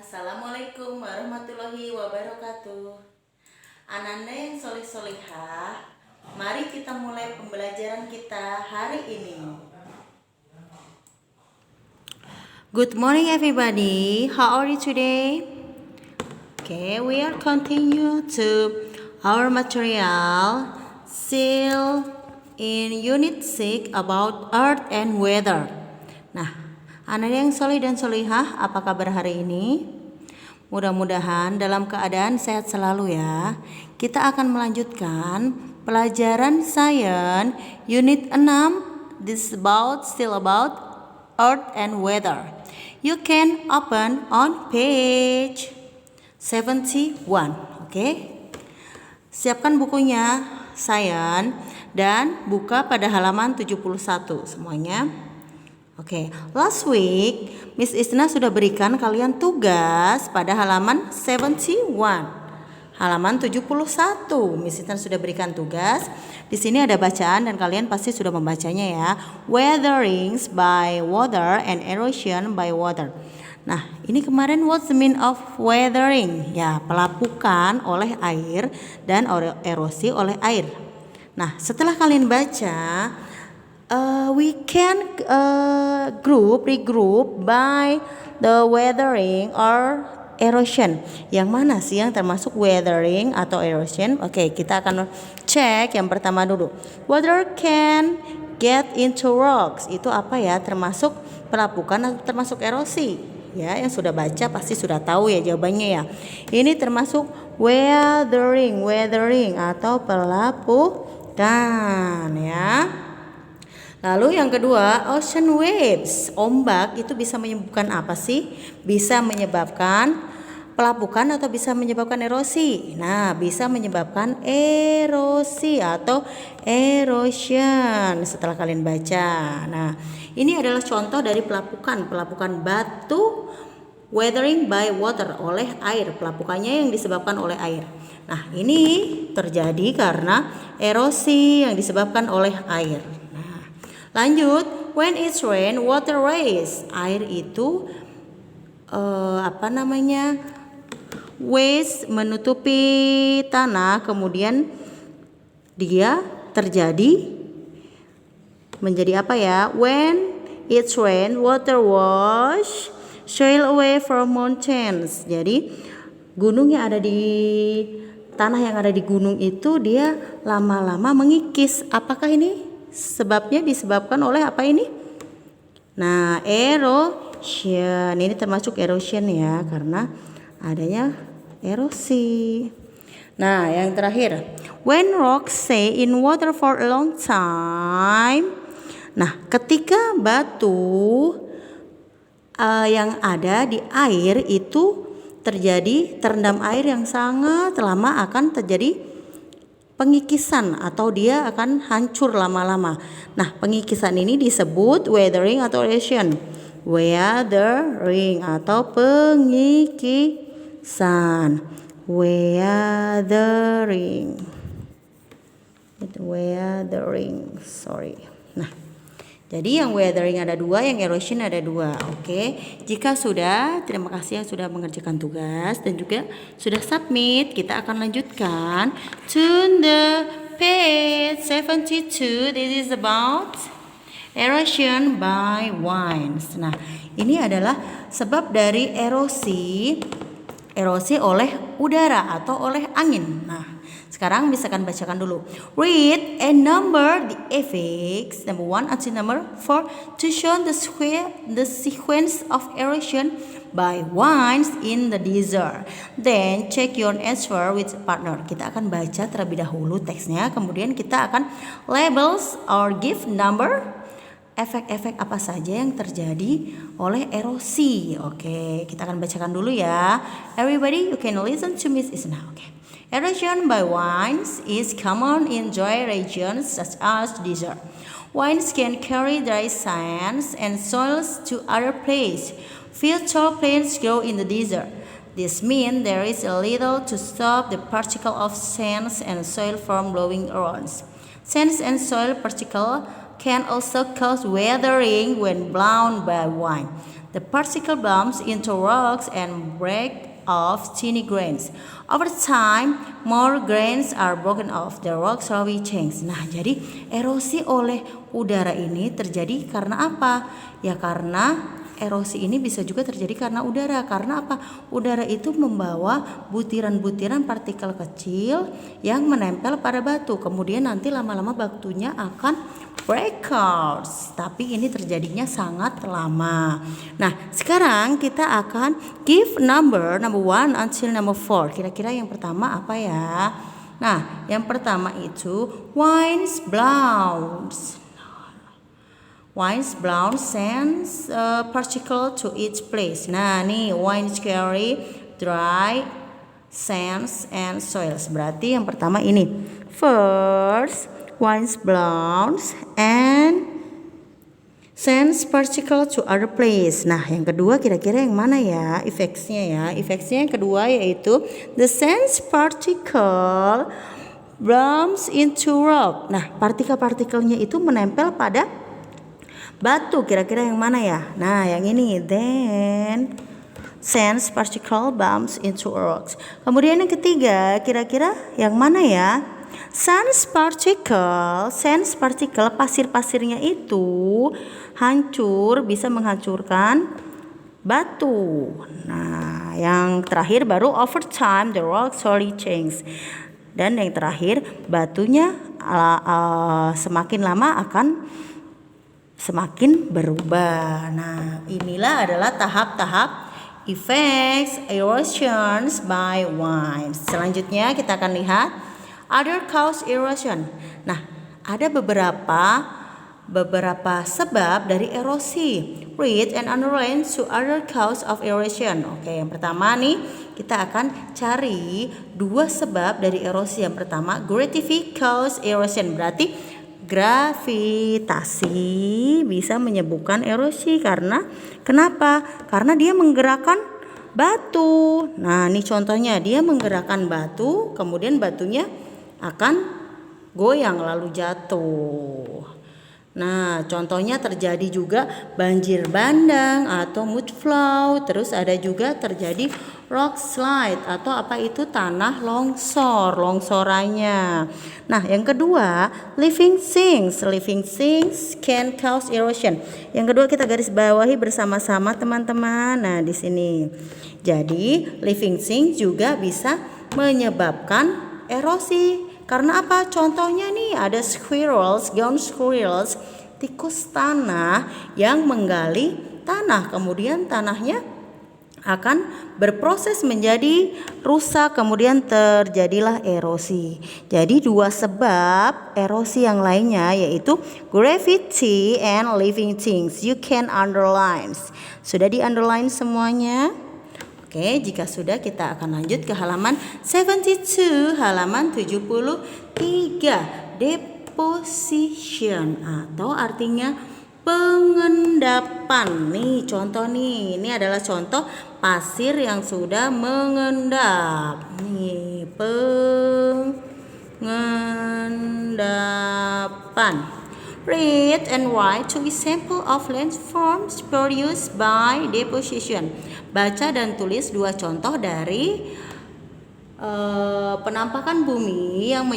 Assalamualaikum warahmatullahi wabarakatuh. Ananda yang solih-solihah, mari kita mulai pembelajaran kita hari ini. Good morning everybody. How are you today? Okay, we are continue to our material still in unit 6 about earth and weather. Nah, Ananda yang solih dan solihah, apa kabar hari ini? Mudah-mudahan dalam keadaan sehat selalu ya. Kita akan melanjutkan pelajaran sains unit 6. This is still about earth and weather. You can open on page 71. Okay? Siapkan bukunya sains dan buka pada halaman 71 semuanya. Oke, last week Miss Isna sudah berikan kalian tugas pada halaman 71. Halaman 71 Miss Isna sudah berikan tugas. Di sini ada bacaan dan kalian pasti sudah membacanya ya. Weatherings by water and erosion by water. Nah, ini kemarin what's the mean of weathering? Ya, pelapukan oleh air dan erosi oleh air. Nah, setelah kalian baca, we can regroup by the weathering or erosion. Yang mana sih yang termasuk weathering atau erosion? Oke, kita akan cek yang pertama dulu. Water can get into rocks. Itu apa ya? Termasuk pelapukan atau termasuk erosi? Ya, yang sudah baca pasti sudah tahu ya jawabannya ya. Ini termasuk weathering atau pelapukan ya. Lalu yang kedua, ocean waves. Ombak itu bisa menyebabkan apa sih? Bisa menyebabkan pelapukan atau bisa menyebabkan erosi? Nah, bisa menyebabkan erosi atau erosion setelah kalian baca. Nah, ini adalah contoh dari pelapukan batu, weathering by water, oleh air. Pelapukannya yang disebabkan oleh air. Nah, ini terjadi karena erosi yang disebabkan oleh air. Lanjut, when it's rain, water rise. Air itu waves menutupi tanah, kemudian dia menjadi apa ya? When it's rain, water wash sail away from mountains. Jadi gunung yang ada di tanah yang ada di gunung itu dia lama-lama mengikis. Apakah ini sebabnya disebabkan oleh apa ini? Nah, erosion. Ini termasuk erosion ya, karena adanya erosi. Nah, yang terakhir, when rocks stay in water for a long time. Nah, ketika batu yang ada di air itu terendam air yang sangat lama, akan terjadi pengikisan atau dia akan hancur lama-lama. Nah, pengikisan ini disebut weathering atau erosion. Weathering atau pengikisan. Weathering. Sorry. Nah, jadi yang weathering ada 2, yang erosion ada 2. Oke. Jika sudah, terima kasih yang sudah mengerjakan tugas dan juga sudah submit. Kita akan lanjutkan to the page 72. This is about erosion by winds. Nah, ini adalah sebab dari erosi oleh udara atau oleh angin. Nah, sekarang misalkan bacakan dulu. Read and number the effects number 1 until number 4 to show the sequence of erosion by winds in the desert. Then check your answer with partner. Kita akan baca terlebih dahulu teksnya, kemudian kita akan labels or give number efek-efek apa saja yang terjadi oleh erosi. Oke, kita akan bacakan dulu ya. Everybody, you can listen to Miss Isna. Okay. Erosion by winds is common in dry regions such as desert. Winds can carry dry sands and soils to other places. Few tall plants grow in the desert. This means there is a little to stop the particle of sands and soil from blowing around. Sands and soil particles can also cause weathering when blown by wind. The particle bumps into rocks and break off tiny grains. Over time, more grains are broken off. The rock slowly changes. Nah, jadi erosi oleh udara ini terjadi karena apa? Ya karena erosi ini bisa juga terjadi karena udara. Karena apa? Udara itu membawa butiran-butiran partikel kecil yang menempel pada batu. Kemudian nanti lama-lama batunya akan breakers. Tapi ini terjadinya sangat lama. Nah, sekarang kita akan give number 1 until number 4. Kira-kira yang pertama apa ya? Nah, yang pertama itu winds blows. Winds blow sends particle to each place. Nah, nih winds carry dry sands and soils. Berarti yang pertama ini. First, winds blows and sends particle to other place. Nah, yang kedua kira-kira yang mana ya effects-nya ya? Effects-nya yang kedua yaitu the sends particle bumps into rock. Nah, partikel-partikelnya itu menempel pada batu. Kira-kira yang mana ya? Nah, yang ini. Then sends particle bumps into rocks. Kemudian yang ketiga, kira-kira yang mana ya? Sends particle, pasir-pasirnya itu hancur, bisa menghancurkan batu. Nah, yang terakhir baru over time the rock slowly change. Dan yang terakhir batunya semakin lama akan semakin berubah. Nah, inilah adalah tahap-tahap effects erosions by winds. Selanjutnya kita akan lihat other cause erosion. Nah, ada beberapa sebab dari erosi. Read and underline to other cause of erosion. Oke, yang pertama nih kita akan cari 2 sebab dari erosi. Yang pertama, gravity cause erosion. Berarti gravitasi bisa menyebabkan erosi karena kenapa? Karena dia menggerakkan batu. Nah, ini contohnya, dia menggerakkan batu, kemudian batunya akan goyang lalu jatuh. Nah, contohnya terjadi juga banjir bandang atau mud flow. Terus ada juga terjadi rock slide atau apa itu tanah longsor, longsorannya. Nah, yang kedua, living things. Living things can cause erosion. Yang kedua kita garis bawahi bersama-sama teman-teman. Nah, di sini. Jadi, living things juga bisa menyebabkan erosi. Karena apa? Contohnya nih ada squirrels, ground squirrels, tikus tanah yang menggali tanah. Kemudian tanahnya akan berproses menjadi rusak, kemudian terjadilah erosi. Jadi 2 sebab erosi yang lainnya yaitu gravity and living things. You can underline. Sudah di-underline semuanya? Oke, jika sudah kita akan lanjut ke halaman 72, halaman 73. Deposition atau artinya pengendapan. Nih contoh nih, ini adalah contoh pasir yang sudah mengendap. Nih, pengendapan. Read and write 2 example of landforms produced by deposition. Baca dan tulis 2 contoh dari penampakan bumi yang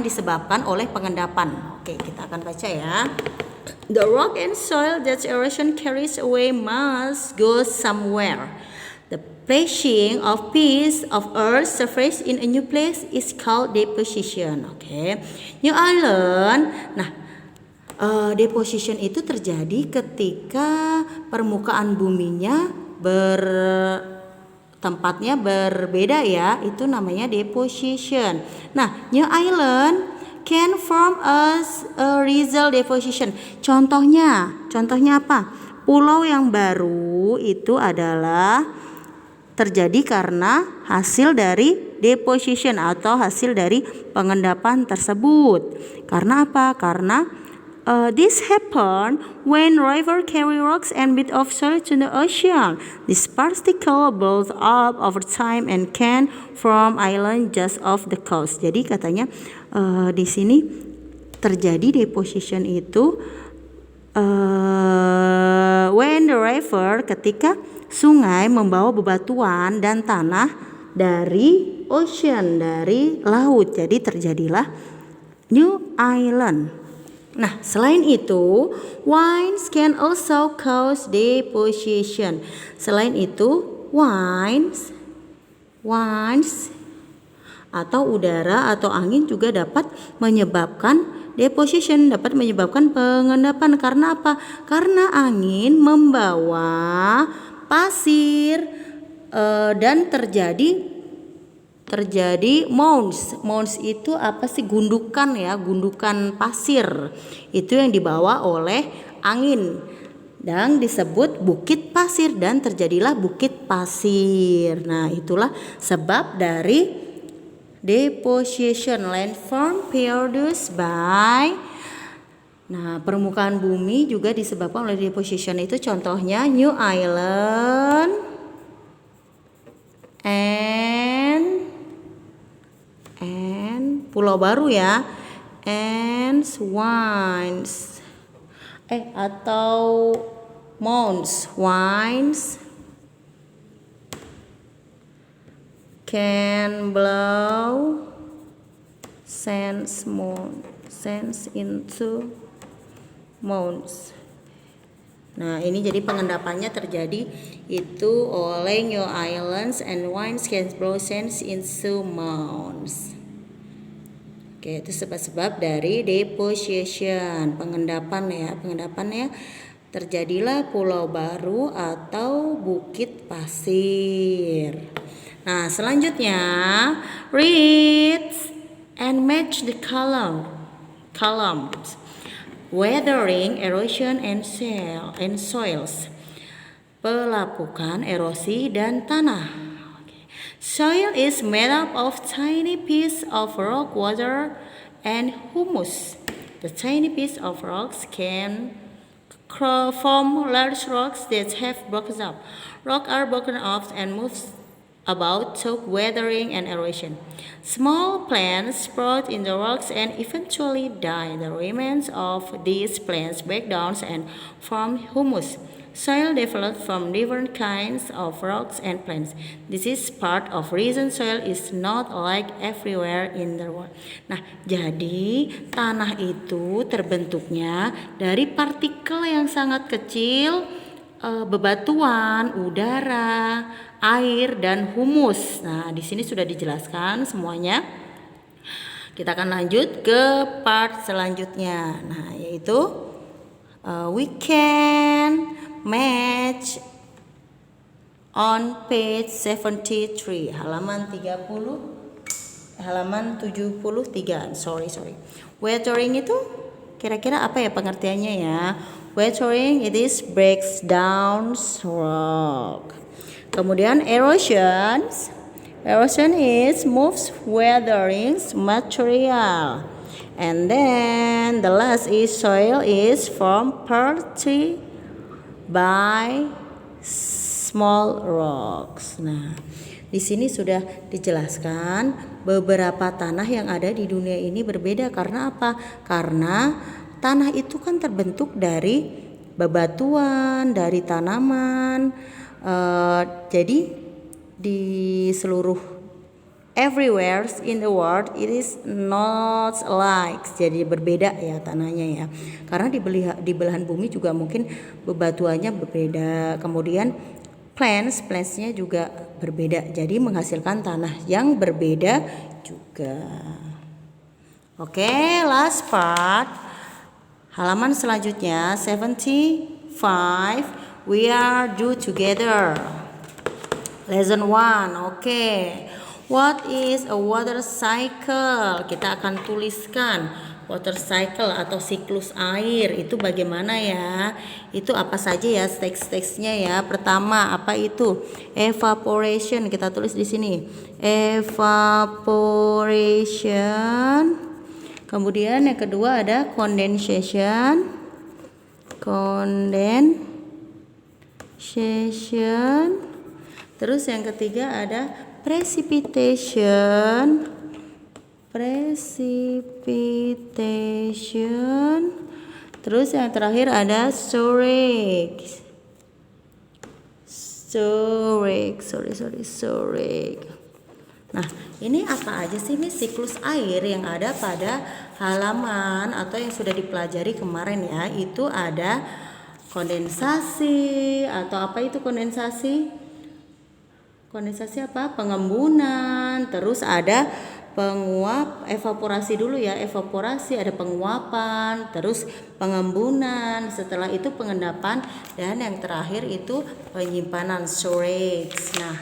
disebabkan oleh pengendapan. Oke, kita akan baca ya. The rock and soil that erosion carries away must go somewhere. The placing of piece of earth surface in a new place is called deposition. Oke. New island. Nah, deposition itu terjadi ketika permukaan buminya tempatnya berbeda ya, itu namanya deposition. Nah, new island can form as a result deposition. Contohnya apa? Pulau yang baru itu adalah terjadi karena hasil dari deposition atau hasil dari pengendapan tersebut. Karena apa? Karena this happen when river carry rocks and bit of soil to the ocean. This particle build up over time and can form island just off the coast. Jadi katanya di sini terjadi deposition itu when the river, ketika sungai membawa bebatuan dan tanah dari ocean, dari laut. Jadi terjadilah new island. Nah, selain itu, winds can also cause deposition. Selain itu, winds atau udara atau angin juga dapat menyebabkan deposition, dapat menyebabkan pengendapan. Karena apa? Karena angin membawa pasir dan terjadi mounds. Mounds itu apa sih? Gundukan ya, gundukan pasir. Itu yang dibawa oleh angin dan disebut bukit pasir, dan terjadilah bukit pasir. Nah, itulah sebab dari deposition. Landform produced by, nah, permukaan bumi juga disebabkan oleh deposition. Itu contohnya new island and pulau baru ya, and winds atau mounds. Winds can blow sands into mounds. Nah, ini jadi pengendapannya terjadi itu oleh new islands and winds can blow sands into mounds. Oke, itu sebab-sebab dari deposition, pengendapannya terjadilah pulau baru atau bukit pasir. Nah, selanjutnya read and match the columns. Weathering, erosion and soils. Pelapukan, erosi dan tanah. Soil is made up of tiny piece of rock, water and humus. The tiny piece of rocks can form large rocks that have broken up. Rocks are broken off and moves about through weathering and erosion. Small plants sprout in the rocks and eventually die. The remains of these plants break down and form humus. Soil develops from different kinds of rocks and plants. This is part of reason soil is not alike everywhere in the world. Nah, jadi tanah itu terbentuknya dari partikel yang sangat kecil, bebatuan, udara, air dan humus. Nah, di sini sudah dijelaskan semuanya. Kita akan lanjut ke part selanjutnya. Nah, yaitu we can match on page 73, halaman 73. Sorry. Weathering itu kira-kira apa ya pengertiannya ya? Weathering it is breaks down rock. Kemudian erosion is moves weathering material. And then the last is soil is formed partly by small rocks. Nah, di sini sudah dijelaskan beberapa tanah yang ada di dunia ini berbeda. Karena apa? Karena tanah itu kan terbentuk dari bebatuan, dari tanaman. Jadi di seluruh everywhere in the world it is not alike. Jadi berbeda ya tanahnya ya. Karena di belahan bumi juga mungkin bebatuannya berbeda. Kemudian plants-nya juga berbeda. Jadi menghasilkan tanah yang berbeda juga. Oke, last part. Halaman selanjutnya 75. We are do together. Lesson 1. Oke. What is a water cycle? Kita akan tuliskan water cycle atau siklus air itu bagaimana ya? Itu apa saja ya teks-teksnya ya? Pertama, apa itu? Evaporation. Kita tulis di sini. Evaporation. Kemudian yang kedua ada condensation. Terus yang ketiga ada precipitation. Terus yang terakhir ada storage. Storage. Nah, ini apa aja sih nih siklus air yang ada pada halaman atau yang sudah dipelajari kemarin ya? Itu ada kondensasi atau apa itu kondensasi? Kondensasi apa? Pengembunan. Terus ada penguap, evaporasi dulu ya, evaporasi, ada penguapan, terus pengembunan, setelah itu pengendapan, dan yang terakhir itu penyimpanan, storage. Nah,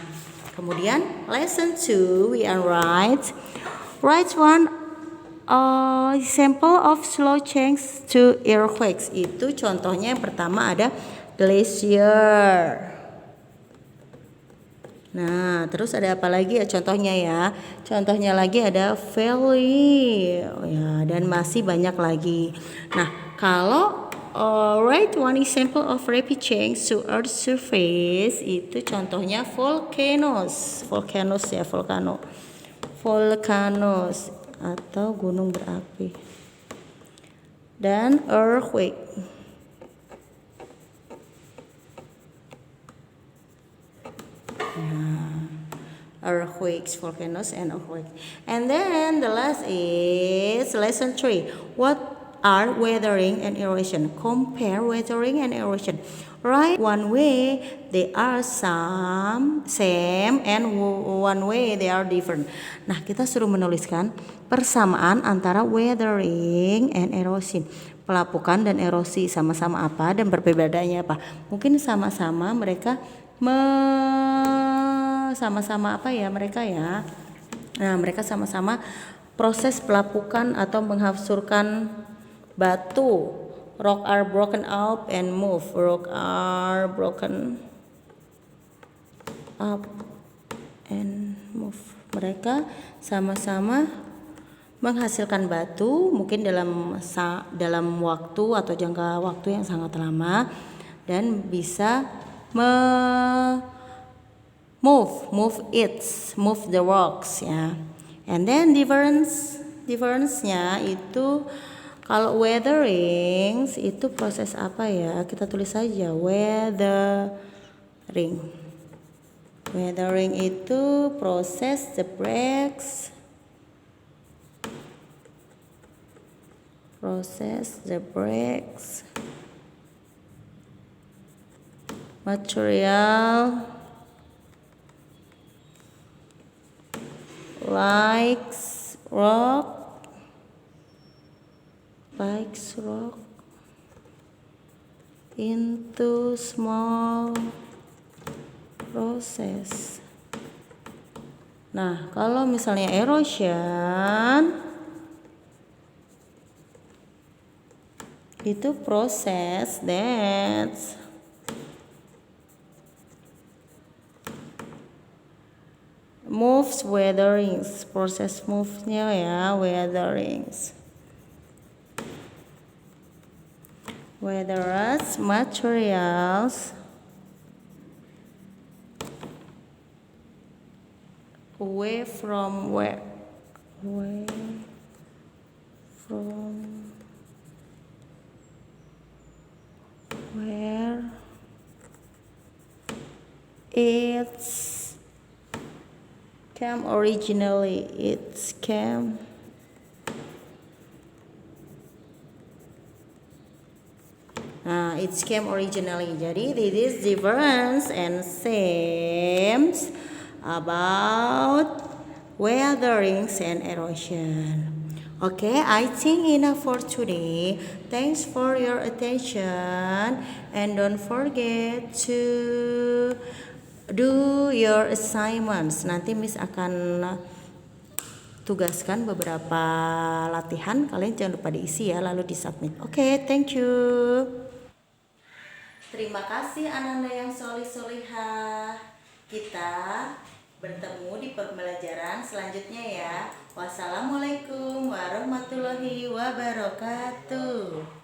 kemudian lesson 2 we are write one example of slow change to earthquakes. Itu contohnya yang pertama ada glacier. Nah, terus ada apa lagi ya contohnya ya? Contohnya lagi ada valley, ya, dan masih banyak lagi. Nah, kalau write one example of rapid change to earth surface, itu contohnya volcanoes atau gunung berapi, dan earthquake. Earthquakes, volcanoes, and earthquakes. And then the last is lesson 3. What are weathering and erosion? Compare weathering and erosion. Right, one way they are same and one way they are different. Nah, kita suruh menuliskan persamaan antara weathering and erosion. Pelapukan dan erosi sama-sama apa dan perbedaannya apa? Mungkin sama-sama mereka sama-sama apa ya mereka ya. Nah, mereka sama-sama proses pelapukan atau menghancurkan batu. Rock are broken up and move. Rock are broken up and move. Mereka sama-sama menghasilkan batu, mungkin dalam waktu atau jangka waktu yang sangat lama, dan bisa move the rocks ya. And then difference-nya itu kalau weathering itu proses apa ya? Kita tulis saja weathering. Weathering itu proses the breaks material likes rock into small process. Nah, kalau misalnya erosion itu proses that moves weatherings, proses move-nya ya, weatherings. Weathers materials away from where it's came originally. It came originally. Jadi this is difference and same about weatherings and erosion. Okay, I think enough for today. Thanks for your attention and don't forget to do your assignments. Nanti Miss akan tugaskan beberapa latihan, kalian jangan lupa diisi ya, lalu disubmit. Oke, thank you. Terima kasih Ananda yang solih-solihah. Kita bertemu di pembelajaran selanjutnya ya. Wassalamualaikum warahmatullahi wabarakatuh.